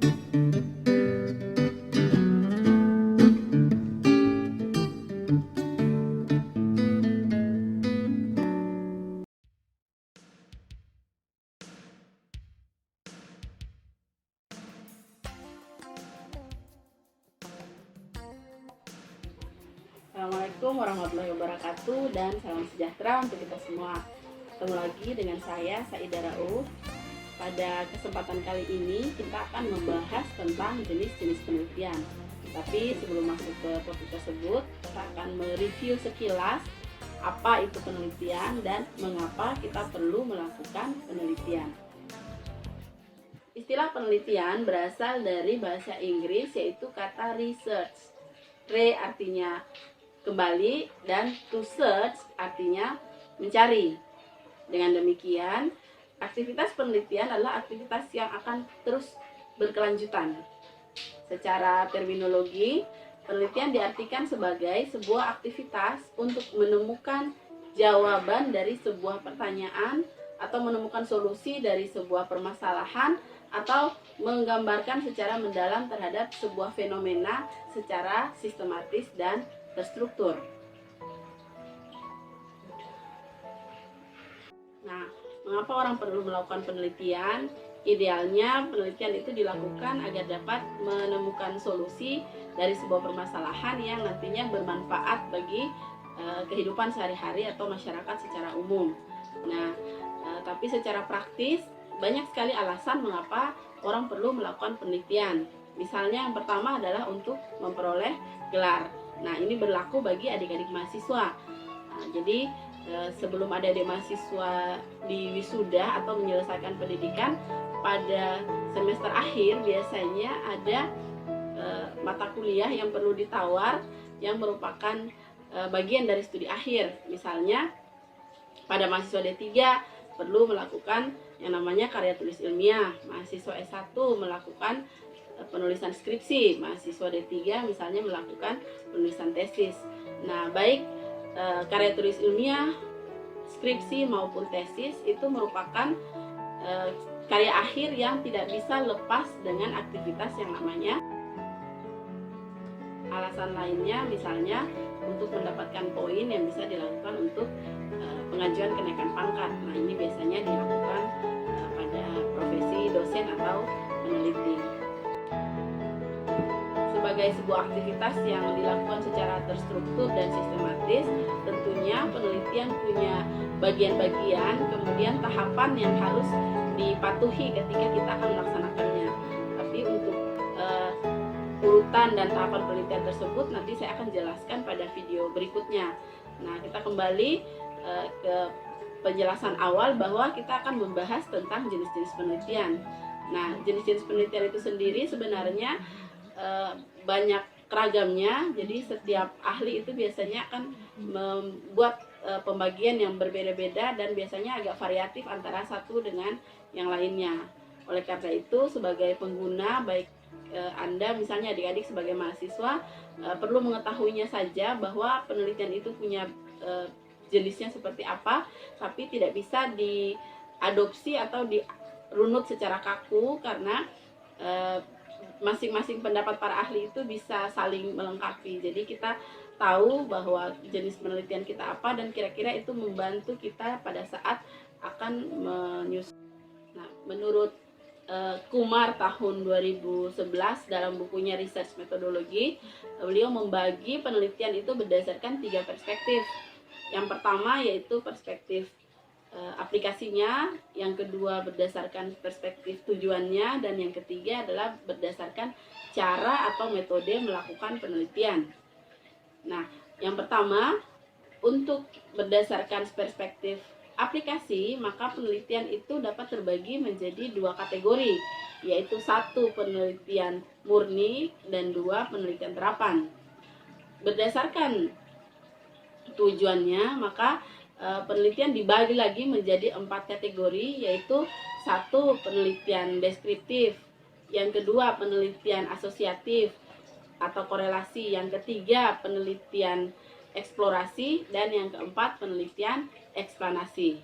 Assalamualaikum warahmatullahi wabarakatuh dan salam sejahtera untuk kita semua. Ketemu lagi dengan saya Saidah Rauf. Pada kesempatan kali ini kita akan membahas tentang jenis-jenis penelitian. Tapi sebelum masuk ke topik tersebut, kita akan mereview sekilas apa itu penelitian dan mengapa kita perlu melakukan penelitian. Istilah penelitian berasal dari bahasa Inggris yaitu kata research. Re artinya kembali dan to search artinya mencari. Dengan demikian, aktivitas penelitian adalah aktivitas yang akan terus berkelanjutan. Secara terminologi, penelitian diartikan sebagai sebuah aktivitas untuk menemukan jawaban dari sebuah pertanyaan atau menemukan solusi dari sebuah permasalahan atau menggambarkan secara mendalam terhadap sebuah fenomena secara sistematis dan terstruktur. Nah, mengapa orang perlu melakukan penelitian? Idealnya penelitian itu dilakukan agar dapat menemukan solusi dari sebuah permasalahan yang nantinya bermanfaat bagi kehidupan sehari-hari atau masyarakat secara umum. Nah, tapi secara praktis banyak sekali alasan mengapa orang perlu melakukan penelitian. Misalnya yang pertama adalah untuk memperoleh gelar. Nah, ini berlaku bagi adik-adik mahasiswa. Nah, jadi sebelum adik-adik mahasiswa di wisuda atau menyelesaikan pendidikan, pada semester akhir biasanya ada mata kuliah yang perlu ditawar yang merupakan bagian dari studi akhir. Misalnya pada mahasiswa D3 perlu melakukan yang namanya karya tulis ilmiah, mahasiswa S1 melakukan penulisan skripsi, mahasiswa D3 misalnya melakukan penulisan tesis. Nah, baik karya tulis ilmiah, skripsi maupun tesis itu merupakan karya akhir yang tidak bisa lepas dengan aktivitas yang namanya. Alasan lainnya misalnya untuk mendapatkan poin yang bisa dilakukan untuk pengajuan kenaikan pangkat. Nah, ini biasanya dilakukan pada profesi dosen atau peneliti. Sebagai sebuah aktivitas yang dilakukan secara terstruktur dan sistematis, tentunya penelitian punya bagian-bagian, kemudian tahapan yang harus dipatuhi ketika kita akan melaksanakannya. Tapi untuk urutan dan tahapan penelitian tersebut nanti saya akan jelaskan pada video berikutnya. Nah, kita kembali ke penjelasan awal bahwa kita akan membahas tentang jenis-jenis penelitian. Nah, jenis-jenis penelitian itu sendiri sebenarnya banyak ragamnya, jadi setiap ahli itu biasanya akan membuat pembagian yang berbeda-beda dan biasanya agak variatif antara satu dengan yang lainnya. Oleh karena itu, sebagai pengguna, baik Anda misalnya adik-adik sebagai mahasiswa perlu mengetahuinya saja bahwa penelitian itu punya jenisnya seperti apa, tapi tidak bisa diadopsi atau dirunut secara kaku karena masing-masing pendapat para ahli itu bisa saling melengkapi. Jadi kita tahu bahwa jenis penelitian kita apa dan kira-kira itu membantu kita pada saat akan menyusun. Nah, menurut Kumar tahun 2011 dalam bukunya Research Methodology, beliau membagi penelitian itu berdasarkan 3 perspektif. Yang pertama yaitu perspektif aplikasinya, yang kedua berdasarkan perspektif tujuannya, dan yang ketiga adalah berdasarkan cara atau metode melakukan penelitian. Nah, yang pertama untuk berdasarkan perspektif aplikasi, maka penelitian itu dapat terbagi menjadi 2 kategori, yaitu 1 penelitian murni dan 2 penelitian terapan. Berdasarkan tujuannya, maka penelitian dibagi lagi menjadi 4 kategori, yaitu 1 penelitian deskriptif, yang kedua penelitian asosiatif atau korelasi, yang ketiga penelitian eksplorasi, dan yang keempat penelitian eksplanasi.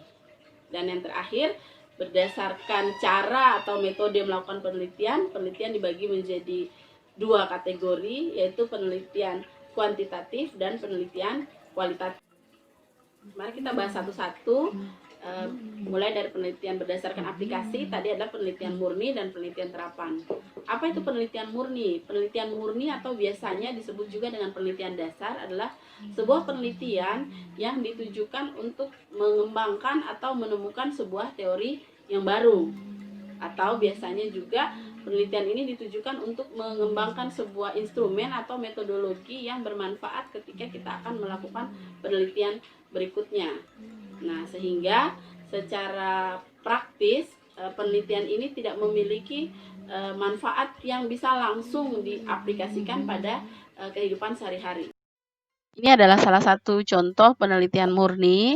Dan yang terakhir Berdasarkan cara atau metode melakukan penelitian, penelitian dibagi menjadi dua kategori, yaitu penelitian kuantitatif dan penelitian kualitatif. Mari kita bahas satu-satu. Mulai dari penelitian berdasarkan aplikasi, tadi adalah penelitian murni dan penelitian terapan. Apa itu penelitian murni? Penelitian murni atau biasanya disebut juga dengan penelitian dasar adalah sebuah penelitian yang ditujukan untuk mengembangkan atau menemukan sebuah teori yang baru. Atau biasanya juga penelitian ini ditujukan untuk mengembangkan sebuah instrumen atau metodologi yang bermanfaat ketika kita akan melakukan penelitian berikutnya. Nah, sehingga secara praktis penelitian ini tidak memiliki manfaat yang bisa langsung diaplikasikan pada kehidupan sehari-hari. Ini adalah salah satu contoh penelitian murni,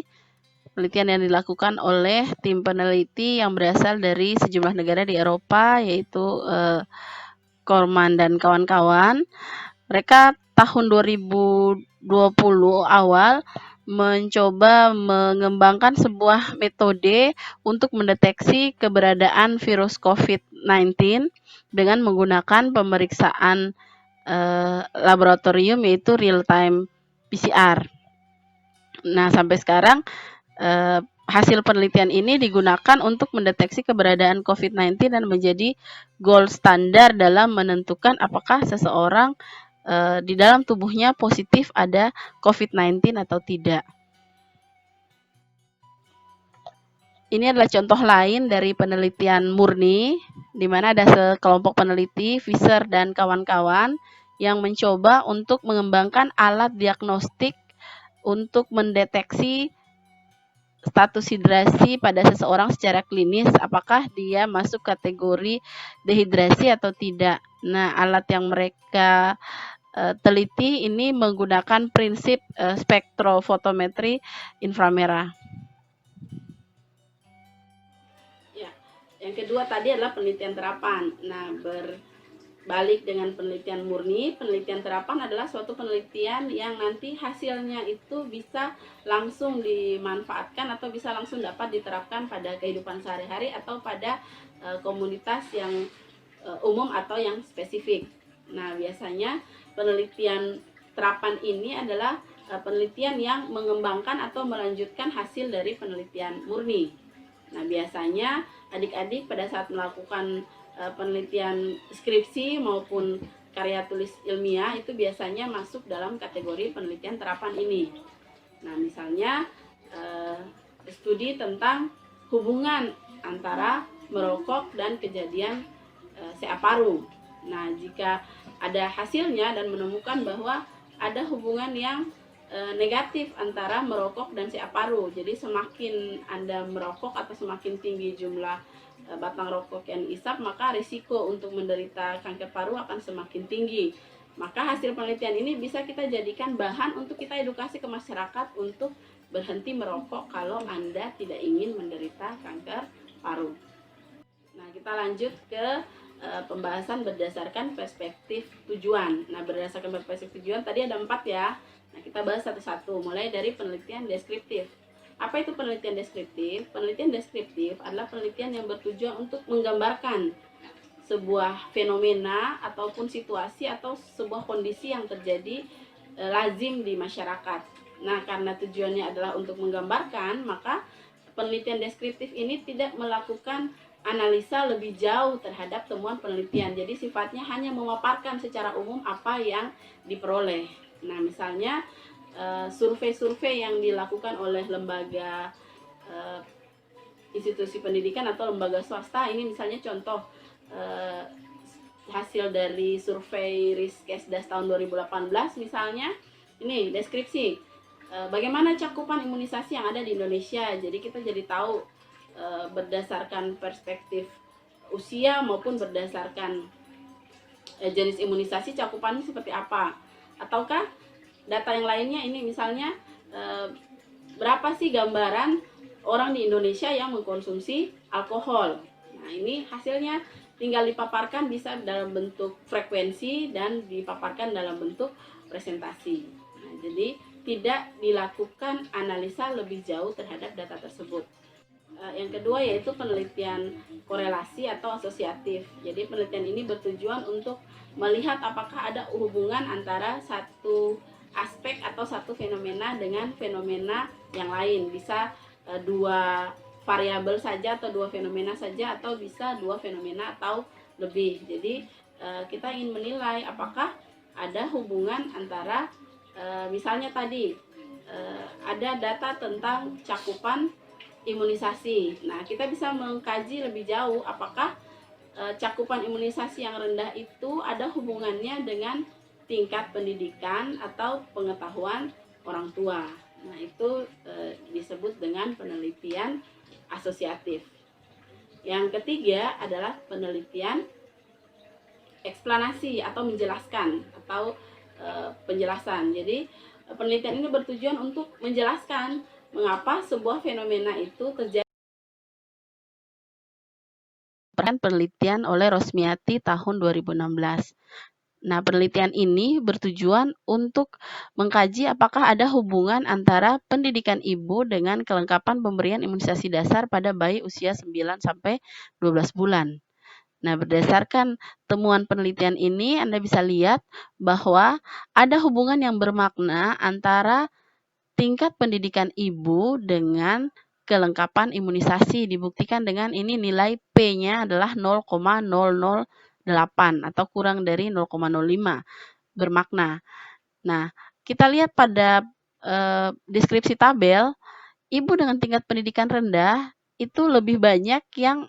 penelitian yang dilakukan oleh tim peneliti yang berasal dari sejumlah negara di Eropa, yaitu Korman dan kawan-kawan. Mereka tahun 2020 awal mencoba mengembangkan sebuah metode untuk mendeteksi keberadaan virus COVID-19 dengan menggunakan pemeriksaan laboratorium, yaitu real-time PCR. Nah, sampai sekarang hasil penelitian ini digunakan untuk mendeteksi keberadaan COVID-19 dan menjadi gold standar dalam menentukan apakah seseorang di dalam tubuhnya positif ada COVID-19 atau tidak. Ini adalah contoh lain dari penelitian murni, di mana ada sekelompok peneliti, Fisher dan kawan-kawan, yang mencoba untuk mengembangkan alat diagnostik untuk mendeteksi status hidrasi pada seseorang secara klinis, apakah dia masuk kategori dehidrasi atau tidak. Nah, alat yang mereka teliti ini menggunakan prinsip spektrofotometri inframerah. Ya, yang kedua tadi adalah penelitian terapan. Nah, berbalik dengan penelitian murni, penelitian terapan adalah suatu penelitian yang nanti hasilnya itu bisa langsung dimanfaatkan atau bisa langsung dapat diterapkan pada kehidupan sehari-hari atau pada komunitas yang umum atau yang spesifik. Nah, biasanya penelitian terapan ini adalah penelitian yang mengembangkan atau melanjutkan hasil dari penelitian murni. Nah, biasanya adik-adik pada saat melakukan penelitian skripsi maupun karya tulis ilmiah itu biasanya masuk dalam kategori penelitian terapan ini. Nah, misalnya studi tentang hubungan antara merokok dan kejadian CA paru. Nah, jika ada hasilnya dan menemukan bahwa ada hubungan yang negatif antara merokok dan CA paru. Jadi semakin Anda merokok atau semakin tinggi jumlah batang rokok yang diisap, maka risiko untuk menderita kanker paru akan semakin tinggi. Maka hasil penelitian ini bisa kita jadikan bahan untuk kita edukasi ke masyarakat untuk berhenti merokok kalau Anda tidak ingin menderita kanker paru. Nah, kita lanjut ke pembahasan berdasarkan perspektif tujuan. Nah, berdasarkan perspektif tujuan tadi ada 4 ya. Nah, kita bahas satu-satu, mulai dari penelitian deskriptif. Apa itu penelitian deskriptif? Penelitian deskriptif adalah penelitian yang bertujuan untuk menggambarkan sebuah fenomena ataupun situasi atau sebuah kondisi yang terjadi lazim di masyarakat. Nah, karena tujuannya adalah untuk menggambarkan, maka penelitian deskriptif ini tidak melakukan analisa lebih jauh terhadap temuan penelitian. Jadi sifatnya hanya memaparkan secara umum apa yang diperoleh. Nah, misalnya survei-survei yang dilakukan oleh lembaga institusi pendidikan atau lembaga swasta, ini misalnya contoh hasil dari survei Riskesdas tahun 2018 misalnya. Ini deskripsi bagaimana cakupan imunisasi yang ada di Indonesia. Jadi kita jadi tahu berdasarkan perspektif usia maupun berdasarkan jenis imunisasi cakupannya seperti apa. Ataukah data yang lainnya, ini misalnya berapa sih gambaran orang di Indonesia yang mengkonsumsi alkohol. Nah, ini hasilnya tinggal dipaparkan, bisa dalam bentuk frekuensi dan dipaparkan dalam bentuk presentasi. Nah, jadi tidak dilakukan analisa lebih jauh terhadap data tersebut. Yang kedua yaitu penelitian korelasi atau asosiatif. Jadi penelitian ini bertujuan untuk melihat apakah ada hubungan antara satu aspek atau satu fenomena dengan fenomena yang lain. Bisa dua variabel saja atau dua fenomena saja, atau bisa dua fenomena atau lebih. Jadi kita ingin menilai apakah ada hubungan antara misalnya tadi ada data tentang cakupan imunisasi. Nah, kita bisa mengkaji lebih jauh apakah cakupan imunisasi yang rendah itu ada hubungannya dengan tingkat pendidikan atau pengetahuan orang tua. Nah, itu disebut dengan penelitian asosiatif. Yang ketiga adalah penelitian eksplanasi atau menjelaskan atau penjelasan. Jadi penelitian ini bertujuan untuk menjelaskan mengapa sebuah fenomena itu terjadi. Penelitian oleh Rosmiati tahun 2016. Nah, penelitian ini bertujuan untuk mengkaji apakah ada hubungan antara pendidikan ibu dengan kelengkapan pemberian imunisasi dasar pada bayi usia 9 sampai 12 bulan. Nah, berdasarkan temuan penelitian ini, Anda bisa lihat bahwa ada hubungan yang bermakna antara tingkat pendidikan ibu dengan kelengkapan imunisasi. Dibuktikan dengan ini nilai P-nya adalah 0,008 atau kurang dari 0,05. Bermakna. Nah, kita lihat pada deskripsi tabel, ibu dengan tingkat pendidikan rendah itu lebih banyak yang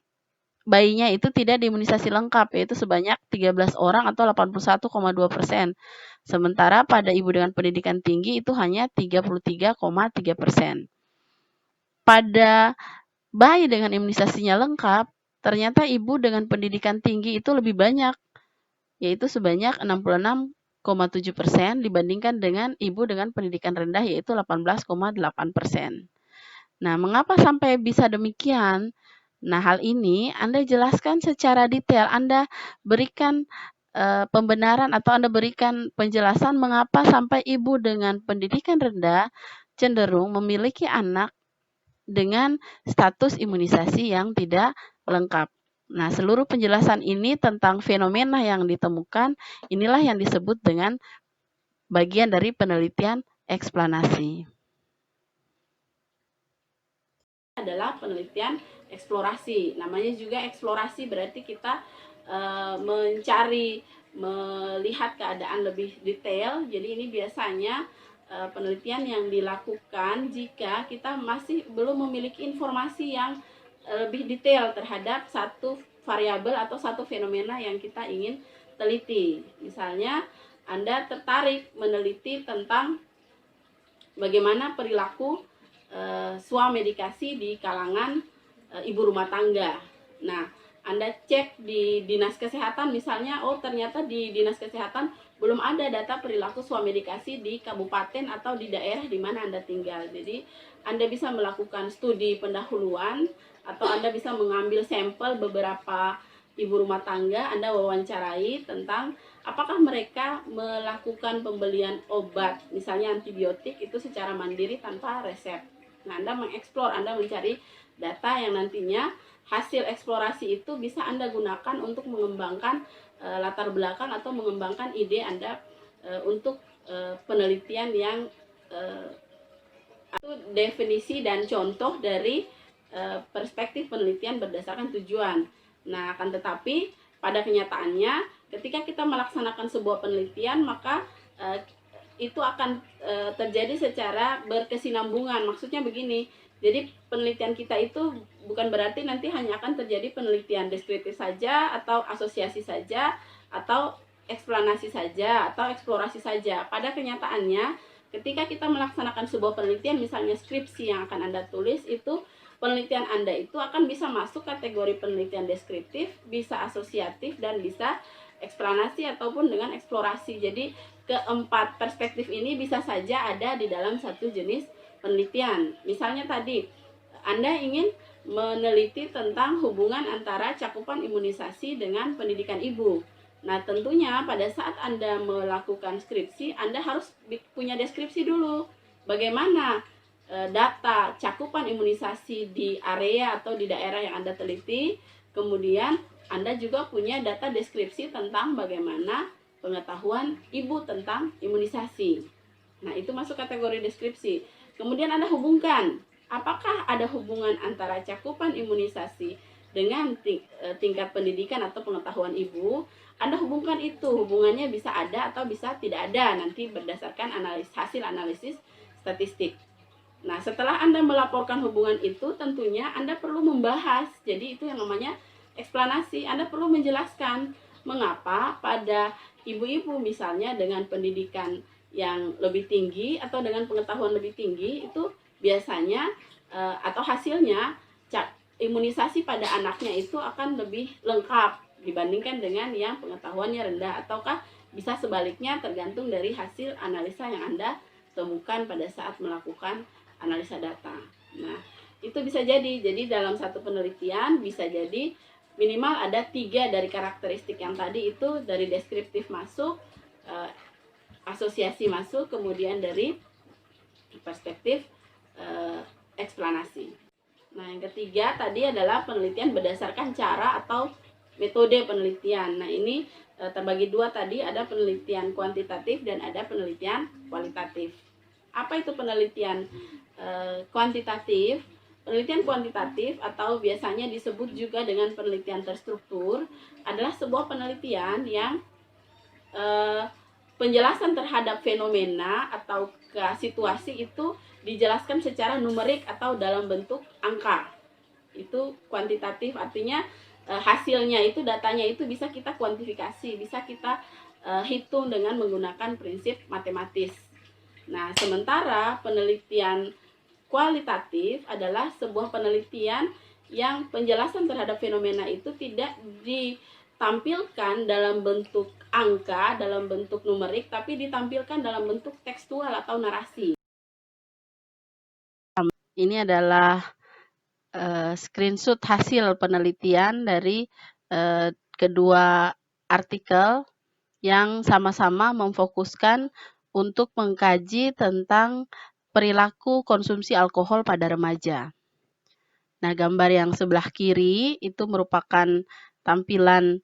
bayinya itu tidak diimunisasi lengkap, yaitu sebanyak 13 orang atau 81,2%. Sementara pada ibu dengan pendidikan tinggi itu hanya 33,3%. Pada bayi dengan imunisasinya lengkap, ternyata ibu dengan pendidikan tinggi itu lebih banyak, yaitu sebanyak 66,7% dibandingkan dengan ibu dengan pendidikan rendah, yaitu 18,8%. Nah, mengapa sampai bisa demikian? Nah, hal ini Anda jelaskan secara detail. Anda berikan pembenaran atau Anda berikan penjelasan mengapa sampai ibu dengan pendidikan rendah cenderung memiliki anak dengan status imunisasi yang tidak lengkap. Nah, seluruh penjelasan ini tentang fenomena yang ditemukan, inilah yang disebut dengan bagian dari penelitian eksplanasi. Adalah penelitian eksplorasi. Namanya juga eksplorasi, berarti kita mencari, melihat keadaan lebih detail. Jadi ini biasanya penelitian yang dilakukan jika kita masih belum memiliki informasi yang lebih detail terhadap satu variabel atau satu fenomena yang kita ingin teliti. Misalnya Anda tertarik meneliti tentang bagaimana perilaku swamedikasi di kalangan ibu rumah tangga. Nah, Anda cek di dinas kesehatan misalnya, oh ternyata di dinas kesehatan belum ada data perilaku swamedikasi di kabupaten atau di daerah di mana Anda tinggal. Jadi, Anda bisa melakukan studi pendahuluan atau Anda bisa mengambil sampel beberapa ibu rumah tangga, Anda wawancarai tentang apakah mereka melakukan pembelian obat, misalnya antibiotik itu secara mandiri tanpa resep. Nah, Anda mengeksplor, Anda mencari data yang nantinya hasil eksplorasi itu bisa Anda gunakan untuk mengembangkan latar belakang atau mengembangkan ide Anda untuk penelitian yang itu definisi dan contoh dari perspektif penelitian berdasarkan tujuan. Nah, akan tetapi pada kenyataannya ketika kita melaksanakan sebuah penelitian, maka itu akan terjadi secara berkesinambungan. Maksudnya begini, jadi penelitian kita itu bukan berarti nanti hanya akan terjadi penelitian deskriptif saja, atau asosiasi saja, atau eksplanasi saja, atau eksplorasi saja. Pada kenyataannya, ketika kita melaksanakan sebuah penelitian, misalnya skripsi yang akan Anda tulis, itu penelitian Anda itu akan bisa masuk kategori penelitian deskriptif, bisa asosiatif, dan bisa eksplanasi ataupun dengan eksplorasi. Jadi keempat perspektif ini bisa saja ada di dalam satu jenis penelitian. Misalnya tadi Anda ingin meneliti tentang hubungan antara cakupan imunisasi dengan pendidikan ibu. Nah, tentunya pada saat Anda melakukan skripsi, Anda harus punya deskripsi dulu. Bagaimana data cakupan imunisasi di area atau di daerah yang Anda teliti. Kemudian Anda juga punya data deskripsi tentang bagaimana pengetahuan ibu tentang imunisasi. Nah, itu masuk kategori deskripsi. Kemudian Anda hubungkan, apakah ada hubungan antara cakupan imunisasi dengan tingkat pendidikan atau pengetahuan ibu. Anda hubungkan itu, hubungannya bisa ada atau bisa tidak ada, nanti berdasarkan hasil analisis statistik. Nah, setelah Anda melaporkan hubungan itu, tentunya Anda perlu membahas. Jadi itu yang namanya eksplanasi. Anda perlu menjelaskan mengapa pada ibu-ibu misalnya dengan pendidikan yang lebih tinggi atau dengan pengetahuan lebih tinggi itu biasanya atau hasilnya imunisasi pada anaknya itu akan lebih lengkap dibandingkan dengan yang pengetahuannya rendah, ataukah bisa sebaliknya, tergantung dari hasil analisa yang Anda temukan pada saat melakukan analisa data. Nah, itu bisa jadi dalam satu penelitian bisa jadi minimal ada 3 dari karakteristik yang tadi itu, dari deskriptif masuk, asosiasi masuk, kemudian dari perspektif eksplanasi. Nah, yang ketiga tadi adalah penelitian berdasarkan cara atau metode penelitian. Nah, ini terbagi 2 tadi, ada penelitian kuantitatif dan ada penelitian kualitatif. Apa itu penelitian kuantitatif? Penelitian kuantitatif atau biasanya disebut juga dengan penelitian terstruktur adalah sebuah penelitian yang penjelasan terhadap fenomena atau ke situasi itu dijelaskan secara numerik atau dalam bentuk angka. Itu kuantitatif, artinya hasilnya itu, datanya itu bisa kita kuantifikasi, bisa kita hitung dengan menggunakan prinsip matematis. Nah, sementara penelitian kualitatif adalah sebuah penelitian yang penjelasan terhadap fenomena itu tidak ditampilkan dalam bentuk angka, dalam bentuk numerik, tapi ditampilkan dalam bentuk tekstual atau narasi. Ini adalah screenshot hasil penelitian dari kedua artikel yang sama-sama memfokuskan untuk mengkaji tentang perilaku konsumsi alkohol pada remaja. Nah, gambar yang sebelah kiri itu merupakan tampilan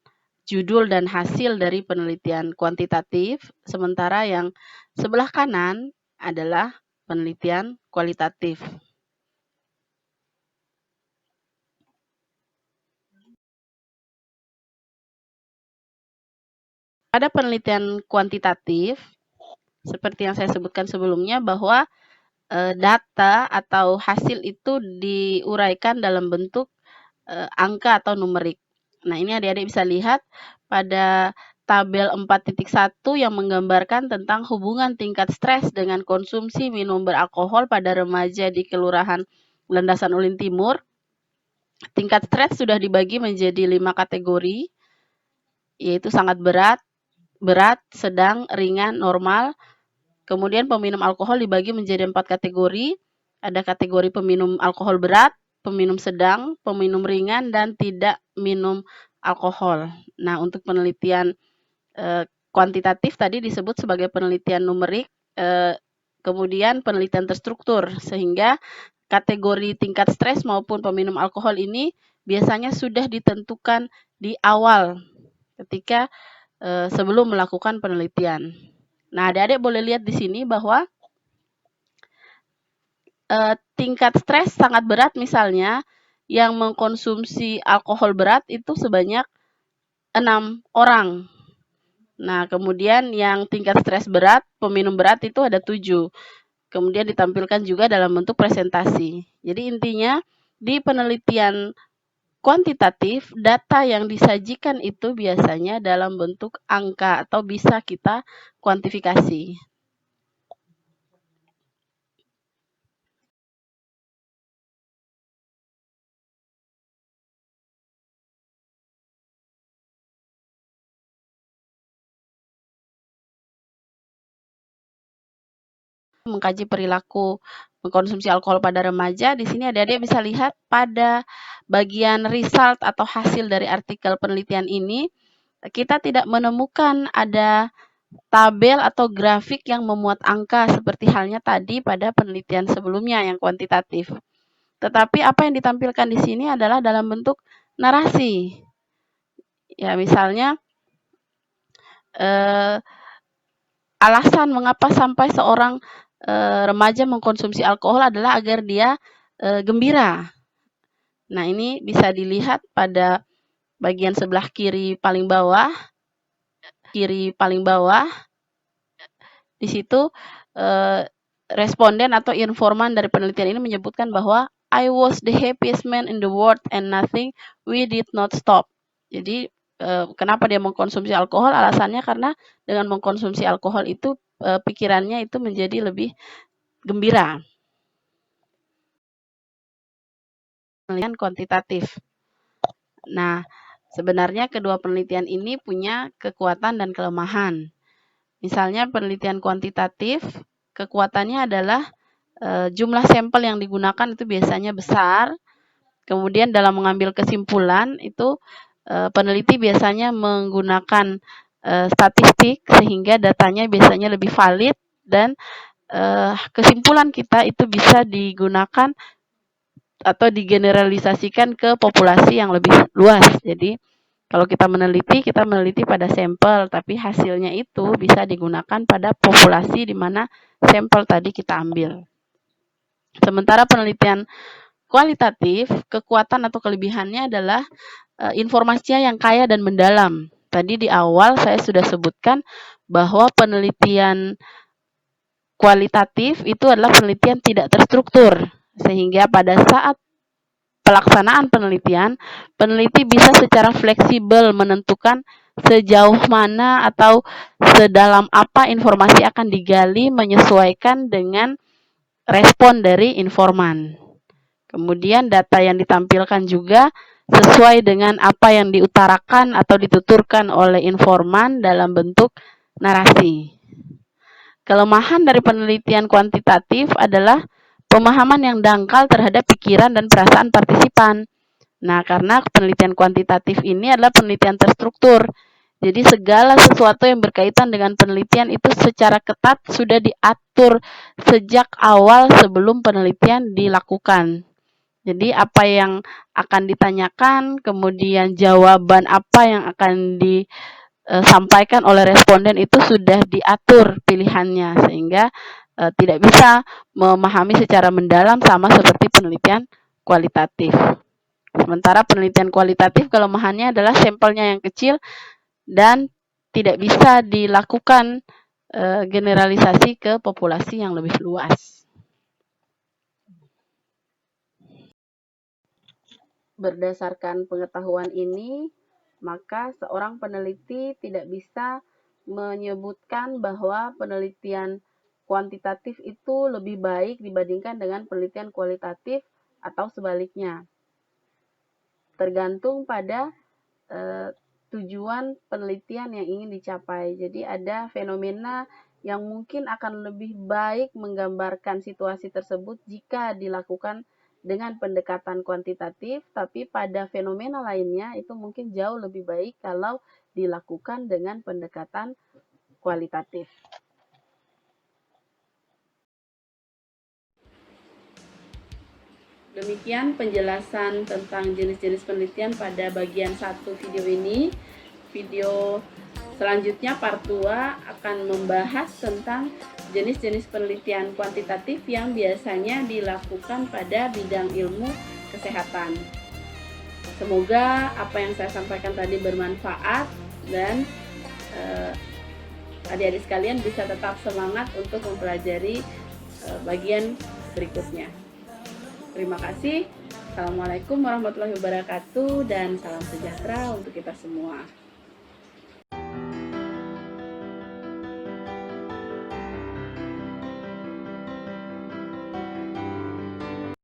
judul dan hasil dari penelitian kuantitatif, sementara yang sebelah kanan adalah penelitian kualitatif. Pada penelitian kuantitatif, seperti yang saya sebutkan sebelumnya, bahwa data atau hasil itu diuraikan dalam bentuk angka atau numerik. Nah, ini adik-adik bisa lihat pada tabel 4.1 yang menggambarkan tentang hubungan tingkat stres dengan konsumsi minum beralkohol pada remaja di Kelurahan Landasan Ulin Timur. Tingkat stres sudah dibagi menjadi 5 kategori, yaitu sangat berat, sedang, ringan, normal. Kemudian peminum alkohol dibagi menjadi 4 kategori. Ada kategori peminum alkohol berat, peminum sedang, peminum ringan, dan tidak minum alkohol. Nah, untuk penelitian kuantitatif tadi disebut sebagai penelitian numerik, kemudian penelitian terstruktur, sehingga kategori tingkat stres maupun peminum alkohol ini biasanya sudah ditentukan di awal ketika sebelum melakukan penelitian. Nah, adik-adik boleh lihat di sini bahwa tingkat stres sangat berat misalnya yang mengkonsumsi alkohol berat itu sebanyak 6 orang. Nah, kemudian yang tingkat stres berat, peminum berat itu ada 7. Kemudian ditampilkan juga dalam bentuk presentasi. Jadi intinya di penelitian kuantitatif, data yang disajikan itu biasanya dalam bentuk angka atau bisa kita kuantifikasi. Mengkaji perilaku mengkonsumsi alkohol pada remaja, di sini adik-adik bisa lihat pada bagian result atau hasil dari artikel penelitian ini, kita tidak menemukan ada tabel atau grafik yang memuat angka seperti halnya tadi pada penelitian sebelumnya yang kuantitatif. Tetapi apa yang ditampilkan di sini adalah dalam bentuk narasi. Ya, misalnya alasan mengapa sampai seorang remaja mengkonsumsi alkohol adalah agar dia gembira. Nah, ini bisa dilihat pada bagian sebelah kiri paling bawah. Di situ responden atau informan dari penelitian ini menyebutkan bahwa I was the happiest man in the world and nothing we did not stop. Jadi kenapa dia mengkonsumsi alkohol? Alasannya karena dengan mengkonsumsi alkohol itu pikirannya itu menjadi lebih gembira. Penelitian kuantitatif. Nah, sebenarnya kedua penelitian ini punya kekuatan dan kelemahan. Misalnya penelitian kuantitatif, kekuatannya adalah jumlah sampel yang digunakan itu biasanya besar. Kemudian dalam mengambil kesimpulan itu peneliti biasanya menggunakan statistik sehingga datanya biasanya lebih valid dan kesimpulan kita itu bisa digunakan atau digeneralisasikan ke populasi yang lebih luas. Jadi kalau kita meneliti pada sampel, tapi hasilnya itu bisa digunakan pada populasi di mana sampel tadi kita ambil. Sementara penelitian kualitatif, kekuatan atau kelebihannya adalah informasinya yang kaya dan mendalam. Tadi di awal saya sudah sebutkan bahwa penelitian kualitatif itu adalah penelitian tidak terstruktur, sehingga pada saat pelaksanaan penelitian, peneliti bisa secara fleksibel menentukan sejauh mana atau sedalam apa informasi akan digali menyesuaikan dengan respon dari informan. Kemudian data yang ditampilkan juga sesuai dengan apa yang diutarakan atau dituturkan oleh informan dalam bentuk narasi. Kelemahan dari penelitian kuantitatif adalah pemahaman yang dangkal terhadap pikiran dan perasaan partisipan. Nah, karena penelitian kuantitatif ini adalah penelitian terstruktur. Jadi segala sesuatu yang berkaitan dengan penelitian itu secara ketat sudah diatur sejak awal sebelum penelitian dilakukan. Jadi apa yang akan ditanyakan, kemudian jawaban apa yang akan disampaikan oleh responden itu sudah diatur pilihannya sehingga tidak bisa memahami secara mendalam sama seperti penelitian kualitatif. Sementara penelitian kualitatif kelemahannya adalah sampelnya yang kecil dan tidak bisa dilakukan generalisasi ke populasi yang lebih luas. Berdasarkan pengetahuan ini, maka seorang peneliti tidak bisa menyebutkan bahwa penelitian kuantitatif itu lebih baik dibandingkan dengan penelitian kualitatif atau sebaliknya. Tergantung pada tujuan penelitian yang ingin dicapai. Jadi ada fenomena yang mungkin akan lebih baik menggambarkan situasi tersebut jika dilakukan dengan pendekatan kuantitatif, tapi pada fenomena lainnya itu mungkin jauh lebih baik kalau dilakukan dengan pendekatan kualitatif. Demikian penjelasan tentang jenis-jenis penelitian pada bagian 1 video ini. Video selanjutnya part 2 akan membahas tentang jenis-jenis penelitian kuantitatif yang biasanya dilakukan pada bidang ilmu kesehatan. Semoga apa yang saya sampaikan tadi bermanfaat dan adik-adik sekalian bisa tetap semangat untuk mempelajari bagian berikutnya. Terima kasih. Assalamualaikum warahmatullahi wabarakatuh dan salam sejahtera untuk kita semua.